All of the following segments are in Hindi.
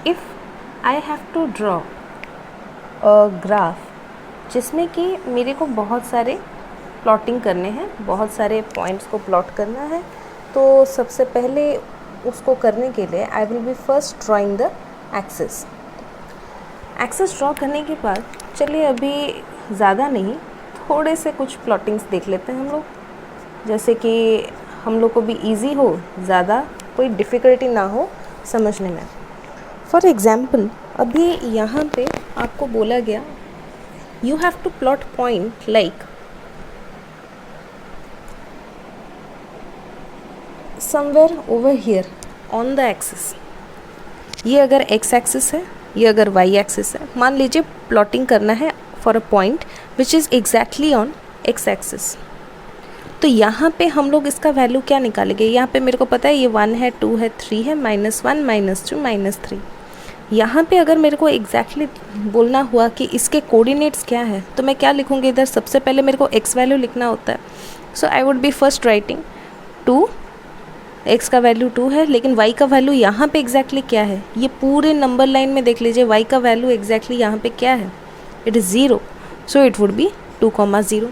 If I have to draw a graph जिसमें कि मेरे को बहुत सारे प्लॉटिंग करने हैं, बहुत सारे पॉइंट्स को प्लॉट करना है, तो सबसे पहले उसको करने के लिए I will be first drawing the axis. Axis draw करने के बाद चलिए अभी ज़्यादा नहीं, थोड़े से कुछ प्लॉटिंग्स देख लेते हैं हम लोग, जैसे कि हम लोग को भी इजी हो, ज़्यादा कोई डिफ़िकल्टी ना हो समझने में। फॉर एग्ज़ाम्पल अभी यहाँ पे आपको बोला गया you have to plot point like somewhere over here on the axis. ये अगर एक्स एक्सिस है, ये अगर वाई एक्सिस है, मान लीजिए प्लॉटिंग करना है for a point which is exactly on x axis. तो यहाँ पे हम लोग इसका वैल्यू क्या निकालेंगे? यहाँ पे मेरे को पता है ये 1 है, 2 है, 3 है, -1, -2, -3। यहाँ पे अगर मेरे को एग्जैक्टली बोलना हुआ कि इसके कोऑर्डिनेट्स क्या है, तो मैं क्या लिखूँगी इधर? सबसे पहले मेरे को एक्स वैल्यू लिखना होता है, so I would be first writing 2, x का वैल्यू 2 है, लेकिन वाई का वैल्यू यहाँ पे एग्जैक्टली क्या है? ये पूरे नंबर लाइन में देख लीजिए, वाई का वैल्यू एग्जैक्टली यहाँ पे क्या है? It is 0, so it would be 2,0।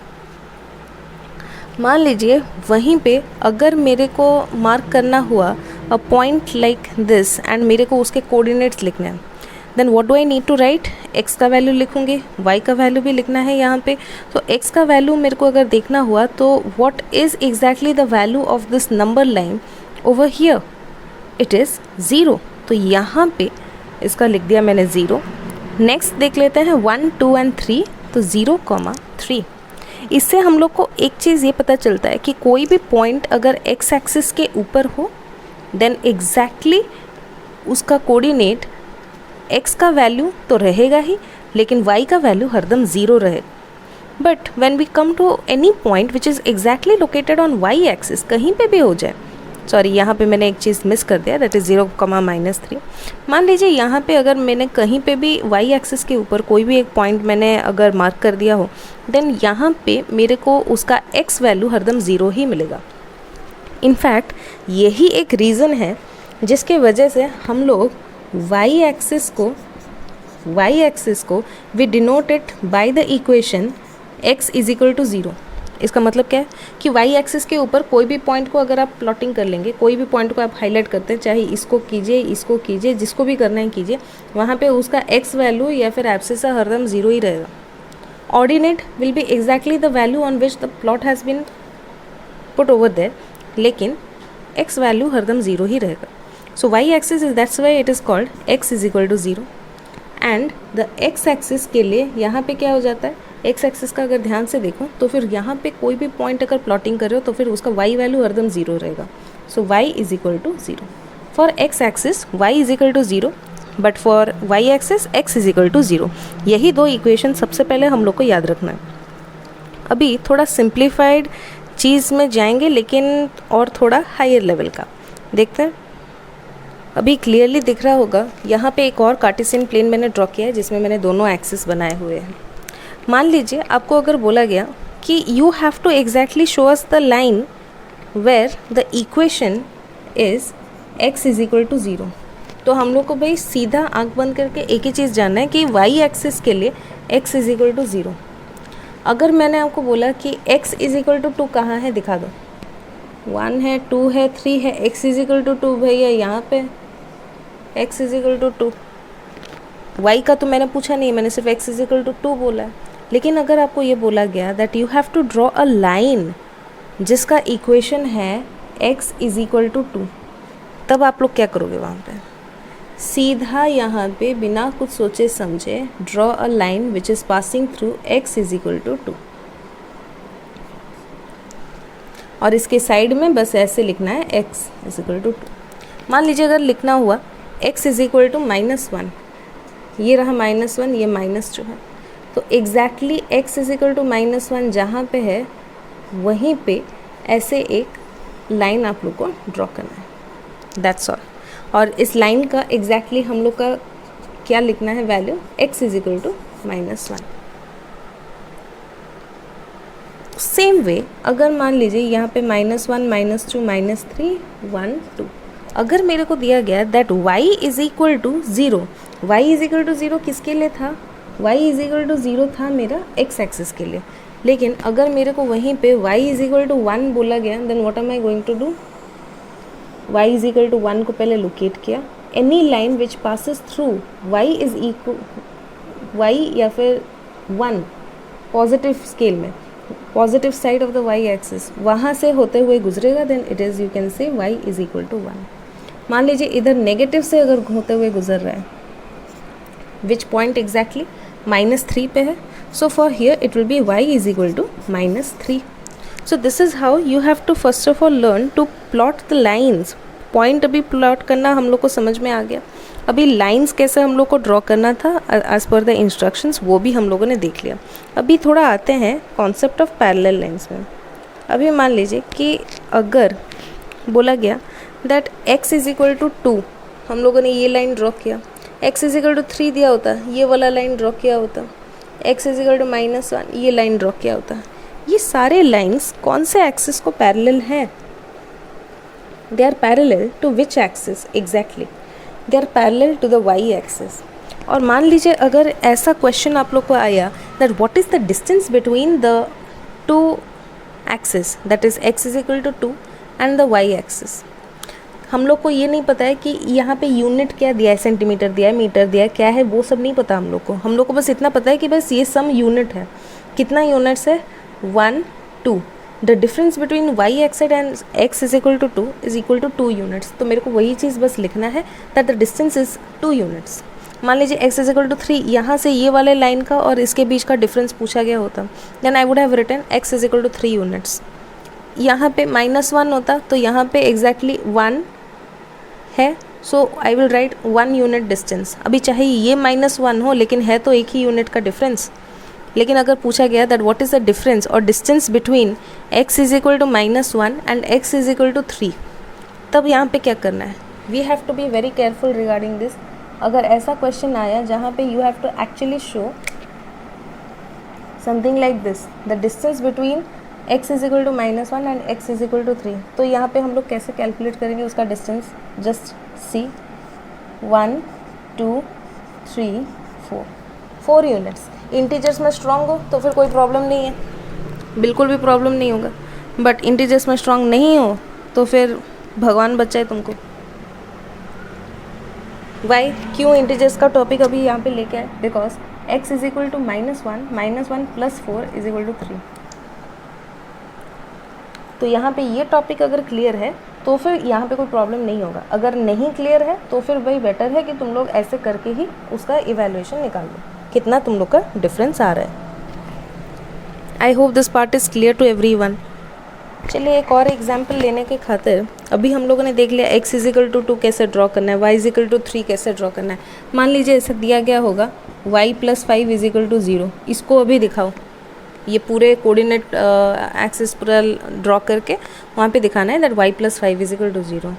मान लीजिए वहीं पे अगर मेरे को मार्क करना हुआ a point like this and मेरे को उसके कोऑर्डिनेट्स लिखने हैं, then what do I need to write? X का वैल्यू लिखूँगी, वाई का वैल्यू भी लिखना है यहाँ पे। तो एक्स का वैल्यू मेरे को अगर देखना हुआ तो what is exactly the value of this number line over here? It is 0। तो यहाँ पे इसका लिख दिया मैंने 0। नेक्स्ट देख लेते हैं 1, 2 एंड 3, तो 0,3। इससे हम लोग को एक चीज़ ये पता चलता है कि कोई भी पॉइंट अगर एक्स एक्सिस के ऊपर हो देन एग्जैक्टली उसका कोऑर्डिनेट एक्स का वैल्यू तो रहेगा ही, लेकिन वाई का वैल्यू हरदम 0 रहेगा। But when we come to any point which is exactly located on Y axis, कहीं पे भी हो जाए, सॉरी यहाँ पे मैंने एक चीज़ मिस कर दिया, दैट इज़ 0,-3। मान लीजिए यहाँ पे अगर मैंने कहीं पे भी वाई एक्सिस के ऊपर कोई भी एक पॉइंट मैंने अगर मार्क कर दिया हो, देन यहाँ पे मेरे को उसका एक्स वैल्यू हरदम 0 ही मिलेगा। इनफैक्ट यही एक रीज़न है जिसके वजह से हम लोग वाई एक्सिस को we denote it by the equation x is equal to 0। इसका मतलब क्या है कि वाई एक्सिस के ऊपर कोई भी पॉइंट को अगर आप प्लॉटिंग कर लेंगे, कोई भी पॉइंट को आप हाईलाइट करते हैं, चाहे इसको कीजिए, जिसको भी करना है कीजिए, वहाँ पे उसका एक्स वैल्यू या फिर एब्सिसा हरदम 0 ही रहेगा। Ordinate will be exactly the value on which the plot has been put over there, लेकिन एक्स वैल्यू हरदम 0 ही रहेगा। So y axis is that's why it is called x is equal to 0। And the x axis के लिए यहाँ पे क्या हो जाता है? एक्स एक्सिस का अगर ध्यान से देखो तो फिर यहाँ पे कोई भी पॉइंट अगर प्लॉटिंग कर रहे हो तो फिर उसका y वैल्यू हरदम 0 रहेगा। So y is equal to 0 for x axis, y is equal to 0, but for y axis x is equal to 0। यही दो इक्वेशन सबसे पहले हम लोग को याद रखना है। अभी थोड़ा सिंप्लीफाइड चीज़ में जाएंगे, लेकिन और थोड़ा हायर लेवल का देखते हैं। अभी क्लियरली दिख रहा होगा यहाँ पे एक और कार्टेशियन प्लेन मैंने ड्रॉ किया है जिसमें मैंने दोनों एक्सिस बनाए हुए हैं। मान लीजिए आपको अगर बोला गया कि you have to exactly show us the line where the equation is x is equal to 0, तो हम लोग को भाई सीधा आंख बंद करके एक ही चीज़ जानना है कि y एक्सिस के लिए x इज इक्वल टू 0। अगर मैंने आपको बोला कि x इज इक्वल टू 2 कहाँ है, दिखा दो। 1 है, 2 है, 3 है, x इज इक्वल टू 2 भैया यहाँ पे x is equal to 2। y का तो मैंने पूछा नहीं, मैंने सिर्फ x इज इक्वल टू 2 बोला है। लेकिन अगर आपको ये बोला गया that you have to draw a line जिसका इक्वेशन है x इज इक्वल टू 2, तब आप लोग क्या करोगे? वहाँ पे सीधा यहाँ पे बिना कुछ सोचे समझे draw a line which is passing through x is equal to 2, और इसके साइड में बस ऐसे लिखना है x इज इक्वल टू 2। मान लीजिए अगर लिखना हुआ x इज इक्वल टू -1, ये रहा -1, ये माइनस जो है, तो exactly x is equal to -1 जहाँ पे है वहीं पे ऐसे एक लाइन आप लोग को ड्रॉ करना है, दैट्स ऑल। और इस लाइन का एग्जैक्टली हम लोग का क्या लिखना है value? x is equal to -1। Same way अगर मान लीजिए यहाँ पे -1, -2, -3, 1, 2, अगर मेरे को दिया गया that y is equal to 0, y is equal to 0 किसके लिए था, y इज इक्वल टू 0 था मेरा x एक्सिस के लिए, लेकिन अगर मेरे को वहीं पे y इज इक्वल टू 1 बोला गया then what am I going to do, y is equal to 1 को पहले लोकेट किया, any line which passes through y is equal y या फिर 1 पॉजिटिव स्केल में positive side of the y axis वहाँ से होते हुए गुजरेगा then it is you can say y is equal to 1। मान लीजिए इधर नेगेटिव से अगर होते हुए गुजर रहा है, विच पॉइंट एग्जैक्टली -3 पे है, so for here it will be y is equal to -3। So this is how you have to first of all learn to plot the lines. Point अभी प्लॉट करना हम लोग को समझ में आ गया, अभी लाइंस कैसे हम लोग को ड्रॉ करना था एज पर द इंस्ट्रक्शंस वो भी हम लोगों ने देख लिया। अभी थोड़ा आते हैं कॉन्सेप्ट ऑफ पैरेलल लाइंस में। अभी मान लीजिए कि अगर बोला गया that x is equal to 2, हम लोगों ने ये लाइन ड्रॉ किया, x इज इक्वल टू 3 दिया होता, ये वाला लाइन ड्रॉ किया होता, x इज इक्वल टू -1 ये लाइन ड्रॉ किया होता, ये सारे लाइंस कौन से एक्सिस को पैरेलल हैं? They are parallel to which axis exactly? They are parallel to the y axis. और मान लीजिए अगर ऐसा क्वेश्चन आप लोग को आया that what is the distance between the two axis, that is x is equal to 2 and the y axis, हम लोग को ये नहीं पता है कि यहाँ पे यूनिट क्या दिया है, सेंटीमीटर दिया है, मीटर दिया है, क्या है वो सब नहीं पता हम लोग को बस इतना पता है कि बस ये सम यूनिट है। कितना यूनिट्स है? 1 2। The difference between y axis and x is equal to 2 is equal to 2 units. तो मेरे को वही चीज़ बस लिखना है that the distance is 2 units. मान लीजिए x इज इक्वल टू 3, यहाँ से ये वाले लाइन का और इसके बीच का डिफरेंस पूछा गया होता, then I would have written x is equal to 3 units. यहाँ पे -1 होता तो यहाँ पे एग्जैक्टली 1 है, so I will write 1 unit distance. अभी चाहे ये -1 हो लेकिन है तो एक ही यूनिट का डिफरेंस। लेकिन अगर पूछा गया that what is the difference और distance between x is equal to -1 and x is equal to 3, तब यहाँ पे क्या करना है? We have to be very careful regarding this. अगर ऐसा क्वेश्चन आया जहाँ पे you have to actually show something like this, the distance between x is equal to -1 and x is equal to 3, तो यहाँ पे हम लोग कैसे कैलकुलेट करेंगे उसका distance? Just see 1 2 3 4 units. Integers में स्ट्रॉन्ग हो तो फिर कोई प्रॉब्लम नहीं है, बिल्कुल भी प्रॉब्लम नहीं होगा, बट इंटीजर्स में स्ट्रॉन्ग नहीं हो तो फिर भगवान बचाए तुमको। वाई क्यों इंटीजर्स का टॉपिक अभी यहाँ पे लेके आए? Because x is equal to -1 plus 4 is equal to 3। तो यहाँ पे ये टॉपिक अगर क्लियर है तो फिर यहाँ पे कोई प्रॉब्लम नहीं होगा। अगर नहीं क्लियर है तो फिर वही बेटर है कि तुम लोग ऐसे करके ही उसका इवैल्यूएशन निकाल लो, कितना तुम लोग का डिफरेंस आ रहा है। I hope this part is clear to everyone. चलिए एक और एग्जाम्पल लेने के खातिर अभी हम लोगों ने देख लिया x इज इक्वल टू 2 कैसे ड्रॉ करना है, y इज इक्वल टू 3 कैसे ड्रॉ करना है। मान लीजिए ऐसा दिया गया होगा y plus 5 is equal to 0, इसको अभी दिखाओ, ये पूरे कोऑर्डिनेट एक्सिस पूरा ड्रॉ करके वहाँ पे दिखाना है that y plus 5 is equal to 0।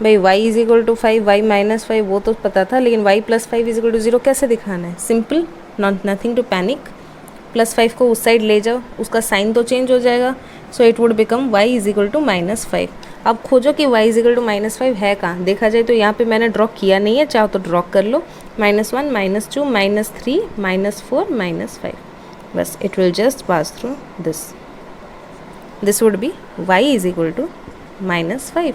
भाई y is equal to 5, y minus 5 वो तो पता था, लेकिन y plus 5 is equal to 0 कैसे दिखाना है? Simple, nothing to panic. +5 को उस साइड ले जाओ, उसका साइन तो चेंज हो जाएगा, so it would become y is equal to -5। अब खोजो कि y इज इक्वल टू -5 है कहाँ। देखा जाए तो यहाँ पे मैंने ड्रॉ किया नहीं है, चाहो तो ड्रॉ कर लो, -1 -2 -3 -4 -5, बस it will just pass through this. This would be y is equal to -5।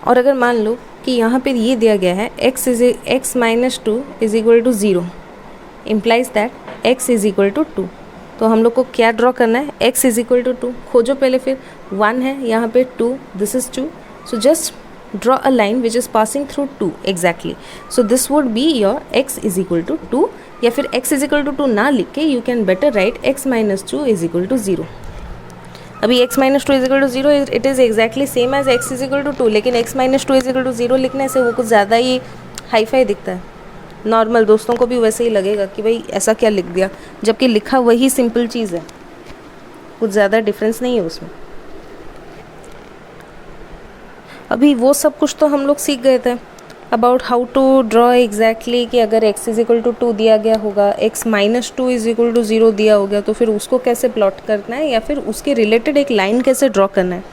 और अगर मान लो कि यहाँ पे ये दिया गया है x minus 2 is equal to 0, implies that x is equal to 2। तो हम लोग को क्या ड्रॉ करना है? x इज इक्वल टू 2 खोजो पहले, फिर 1 है यहाँ पे 2, this is 2, so just draw a line which is passing through 2 exactly. So this would be your x is equal to 2, या फिर x is equal to 2 ना लिख के you can better write x minus 2 is equal to 0. अभी x minus 2 is equal to 0 it is exactly same as x is equal to 2, लेकिन x minus 2 is equal to 0 लिखने से वो कुछ ज़्यादा ही हाई फाई दिखता है। नॉर्मल दोस्तों को भी वैसे ही लगेगा कि भाई ऐसा क्या लिख दिया, जबकि लिखा वही सिंपल चीज़ है, कुछ ज़्यादा डिफरेंस नहीं है उसमें। अभी वो सब कुछ तो हम लोग सीख गए थे। About how to draw exactly कि अगर x इज इक्वल टू 2 दिया गया होगा, x minus 2 is equal to 0 दिया हो गया, तो फिर उसको कैसे प्लॉट करना है या फिर उसके रिलेटेड एक लाइन कैसे ड्रॉ करना है।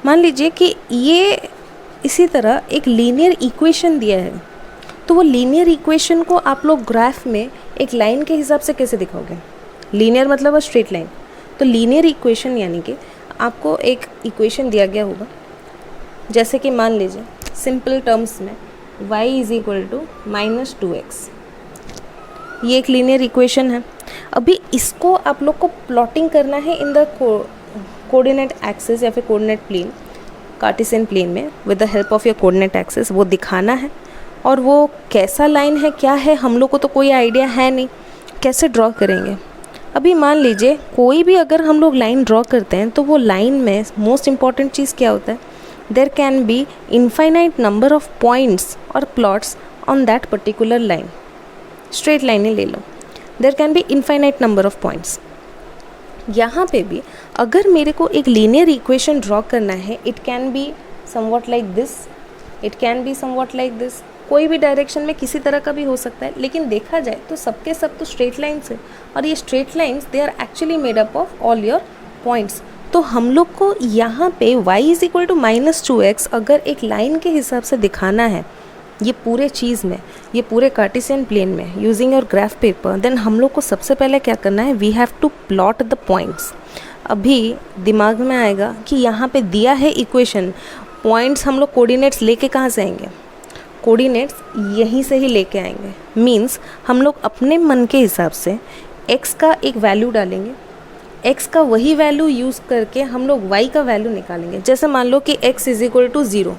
मान लीजिए कि ये इसी तरह एक लीनियर इक्वेशन दिया है, तो वो लीनियर इक्वेशन को आप लोग ग्राफ में एक लाइन के हिसाब से कैसे दिखाओगे। लीनियर मतलब स्ट्रेट लाइन। तो लीनियर इक्वेशन यानी कि आपको एक इक्वेशन दिया गया होगा, जैसे कि मान लीजिए सिंपल टर्म्स में y is equal to -2x, ये एक लीनियर इक्वेशन है। अभी इसको आप लोग को प्लॉटिंग करना है इन द कोऑर्डिनेट एक्सिस या फिर कोऑर्डिनेट प्लेन, कार्टेशियन प्लेन में with the help of your coordinate axis वो दिखाना है। और वो कैसा लाइन है क्या है हम लोग को तो कोई आइडिया है नहीं, कैसे ड्रॉ करेंगे। अभी मान लीजिए कोई भी अगर हम लोग लाइन ड्रॉ करते हैं तो वो लाइन में मोस्ट इम्पॉर्टेंट चीज़ क्या होता है, there can be infinite number of points और plots on that particular line. Straight line ही ले लो, there can be infinite number of points. यहाँ पे भी अगर मेरे को एक लीनियर इक्वेशन ड्रॉ करना है, it can be somewhat like this, it can be somewhat like this, कोई भी डायरेक्शन में किसी तरह का भी हो सकता है, लेकिन देखा जाए तो सबके सब तो स्ट्रेट लाइन्स है। और ये straight lines they are actually made up of all your points. तो हम लोग को यहाँ पे y is equal to -2x अगर एक लाइन के हिसाब से दिखाना है ये पूरे चीज़ में, ये पूरे कार्टेशियन प्लेन में using your graph paper, then हम लोग को सबसे पहले क्या करना है, we have to plot the points. अभी दिमाग में आएगा कि यहाँ पे दिया है इक्वेशन, पॉइंट्स हम लोग कोऑर्डिनेट्स लेके कहाँ से आएंगे, कोऑर्डिनेट्स यहीं से ही लेके आएंगे। मींस हम लोग अपने मन के हिसाब से x का एक वैल्यू डालेंगे, x का वही वैल्यू यूज़ करके हम लोग y का वैल्यू निकालेंगे। जैसे मान लो कि x इज इक्वल टू 0,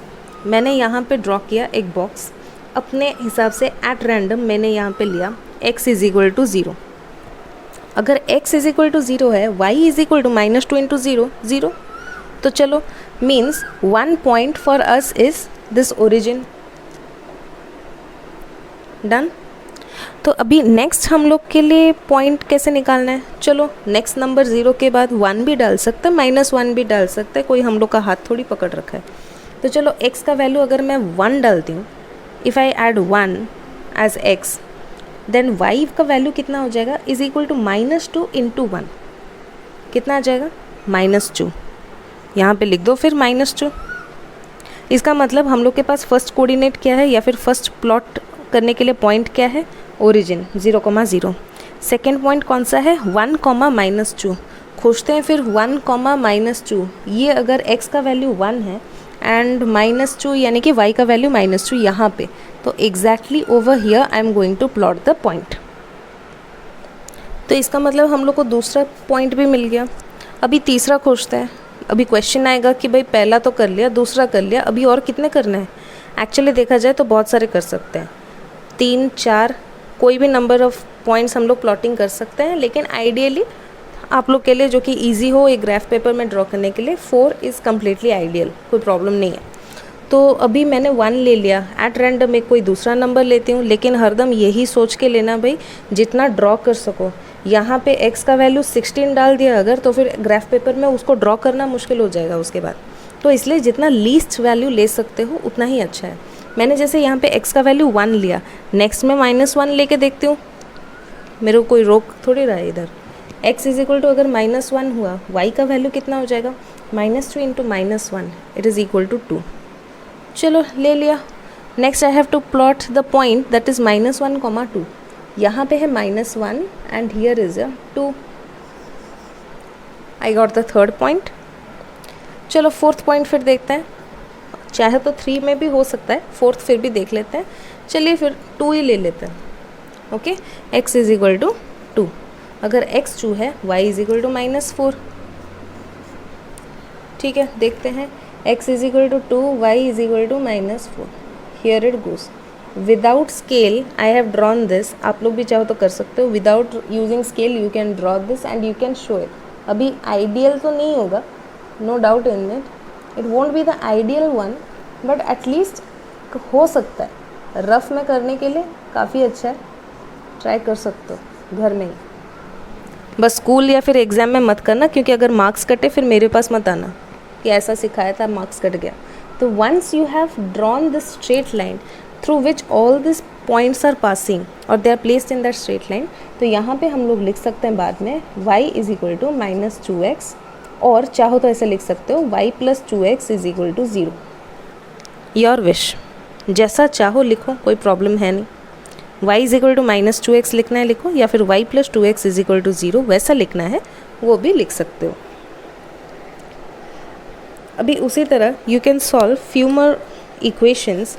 मैंने यहाँ पे ड्रॉ किया एक बॉक्स अपने हिसाब से एट रैंडम, मैंने यहाँ पे लिया x इज इक्वल टू 0। अगर x इज इक्वल टू 0 है, y is equal to -2 into 0 0, तो चलो means 1 point for us is this origin. Done. तो अभी नेक्स्ट हम लोग के लिए पॉइंट कैसे निकालना है, चलो नेक्स्ट नंबर 0 के बाद 1 भी डाल सकते हैं, -1 भी डाल सकते हैं, कोई हम लोग का हाथ थोड़ी पकड़ रखा है। तो चलो x का वैल्यू अगर मैं 1 डालती हूँ, if I add 1 as x, then y का वैल्यू कितना हो जाएगा, इज इक्वल टू -2 इंटू 1, कितना आ जाएगा -2। यहाँ पे लिख दो फिर -2। इसका मतलब हम लोग के पास फर्स्ट कोऑर्डिनेट क्या है या फिर फर्स्ट प्लॉट करने के लिए पॉइंट क्या है, ओरिजिन 0,0। सेकेंड पॉइंट कौन सा है, 1, -2। खोजते हैं फिर 1, -2। ये अगर x का वैल्यू 1 है एंड -2 यानी कि y का वैल्यू -2 यहाँ पे, तो exactly over here I am going to plot the point. तो इसका मतलब हम लोग को दूसरा पॉइंट भी मिल गया। अभी तीसरा खोजते हैं। अभी क्वेश्चन आएगा कि भाई पहला तो कर लिया, दूसरा कर लिया, अभी और कितने करने हैं। एक्चुअली देखा जाए तो बहुत सारे कर सकते हैं, 3, 4, कोई भी नंबर ऑफ पॉइंट्स हम लोग प्लॉटिंग कर सकते हैं, लेकिन आइडियली आप लोग के लिए जो कि इजी हो एक ग्राफ पेपर में ड्रॉ करने के लिए 4 इज़ कम्प्लीटली आइडियल, कोई प्रॉब्लम नहीं है। तो अभी मैंने 1 ले लिया, एट रैंडम एक कोई दूसरा नंबर लेती हूँ, लेकिन हरदम यही सोच के लेना भाई जितना ड्रॉ कर सको। यहाँ पे x का वैल्यू 16 डाल दिया अगर, तो फिर ग्राफ पेपर में उसको ड्रॉ करना मुश्किल हो जाएगा उसके बाद। तो इसलिए जितना लीस्ट वैल्यू ले सकते हो उतना ही अच्छा है। मैंने जैसे यहाँ पे x का वैल्यू 1 लिया, नेक्स्ट में -1 लेके देखती हूँ, मेरे को कोई रोक थोड़ी रहा है इधर। x इज इक्वल टू अगर -1 हुआ, y का वैल्यू कितना हो जाएगा, -2 into -1, it is equal to 2। चलो ले लिया। Next I have to plot the point that is -1, 2। यहाँ पे है -1 and here is a 2। I got the third point. चलो फोर्थ पॉइंट फिर देखते हैं, चाहे तो 3 में भी हो सकता है, फोर्थ फिर भी देख लेते हैं। चलिए फिर 2 ही ले लेते हैं। Okay, x is equal to 2। अगर x 2 है, y इज इक्वल टू -4। ठीक है, देखते हैं। x is equal to 2, y is equal to -4। Here it goes. Without scale I have drawn this. आप लोग भी चाहो तो कर सकते हो, without using scale you can draw this and you can show it. अभी आइडियल तो नहीं होगा, no doubt in it, it won't be the ideal one, but at least हो सकता है। रफ में करने के लिए काफ़ी अच्छा है, ट्राई कर सकते हो घर में ही। बस स्कूल या फिर एग्ज़ाम में मत करना, क्योंकि अगर मार्क्स कटे फिर मेरे पास मत आना कि ऐसा सिखाया था मार्क्स कट गया। तो once you have drawn this straight line through which all this points are passing और they are placed in that straight line, तो यहाँ पे हम लोग लिख सकते हैं बाद में y is equal to minus 2x, और चाहो तो ऐसे लिख सकते हो y plus 2x is equal to 0। Your wish, जैसा चाहो लिखो, कोई प्रॉब्लम है नहीं। y is equal to minus 2x लिखना है लिखो, या फिर y plus 2x is equal to 0 वैसा लिखना है वो भी लिख सकते हो। अभी उसी तरह you can solve few more equations.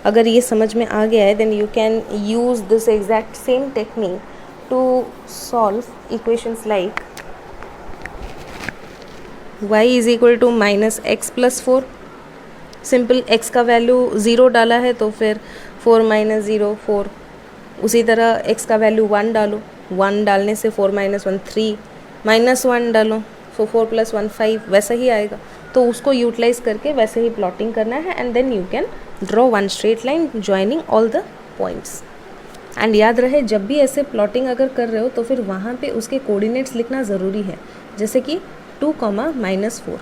अगर ये समझ में आ गया है then you can use this exact same technique to solve equations like y is equal to minus x plus 4। Simple x का वैल्यू 0 डाला है तो फिर 4 माइनस 0 4। उसी तरह x का वैल्यू 1 डालो, 1 डालने से 4 माइनस 1 3, माइनस 1 डालो सो 4 प्लस 1 5, वैसा ही आएगा। तो उसको यूटिलाइज करके वैसे ही प्लॉटिंग करना है and then you can draw one straight line joining all the points. And याद रहे जब भी ऐसे प्लॉटिंग अगर कर रहे हो तो फिर वहाँ पे उसके कोऑर्डिनेट्स लिखना ज़रूरी है, जैसे कि 2 माइनस 4,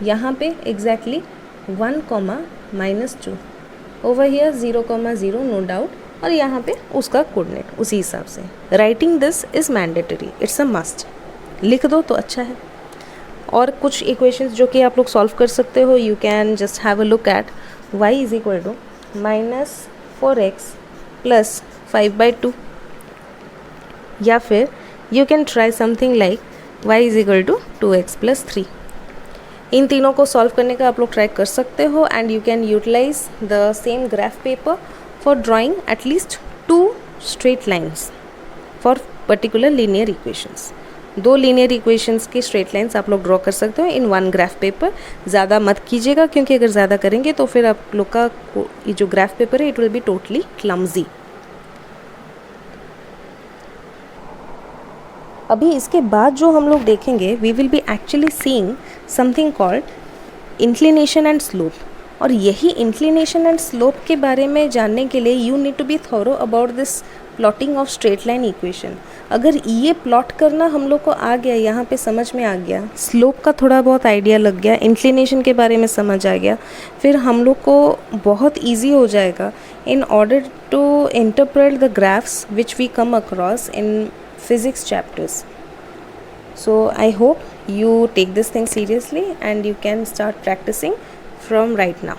यहाँ पे exactly 1 minus 2, over here 0 0 no doubt, और यहाँ पे उसका कोऑर्डिनेट उसी हिसाब से। Writing this is mandatory, it's a must, लिख दो तो अच्छा है। और कुछ इक्वेशंस जो कि आप लोग सॉल्व कर सकते हो, you can just have a look at y is equal to minus 4x plus 5/2, या फिर you can try something like y is equal to 2x plus 3। इन तीनों को सॉल्व करने का आप लोग ट्राई कर सकते हो and you can utilize the same graph paper for drawing at least 2 straight lines for particular linear equations. 2 linear equations की स्ट्रेट लाइन्स आप लोग ड्रॉ कर सकते हो इन वन ग्राफ पेपर। ज़्यादा मत कीजिएगा क्योंकि अगर ज़्यादा करेंगे तो फिर आप लोग का ये जो ग्राफ पेपर है it will be totally clumsy. अभी इसके बाद जो हम लोग देखेंगे we will be actually seeing something called inclination and slope. और यही इंक्लिनेशन एंड स्लोप के बारे में जानने के लिए you need to be thorough about this plotting of straight line equation. अगर ये प्लॉट करना हम लोग को आ गया, यहाँ पे समझ में आ गया, स्लोप का थोड़ा बहुत आइडिया लग गया, इंक्लिनेशन के बारे में समझ आ गया, फिर हम लोग को बहुत इजी हो जाएगा in order to interpret the graphs which we come across in physics chapters. So I hope you take this thing seriously and you can start practicing from right now.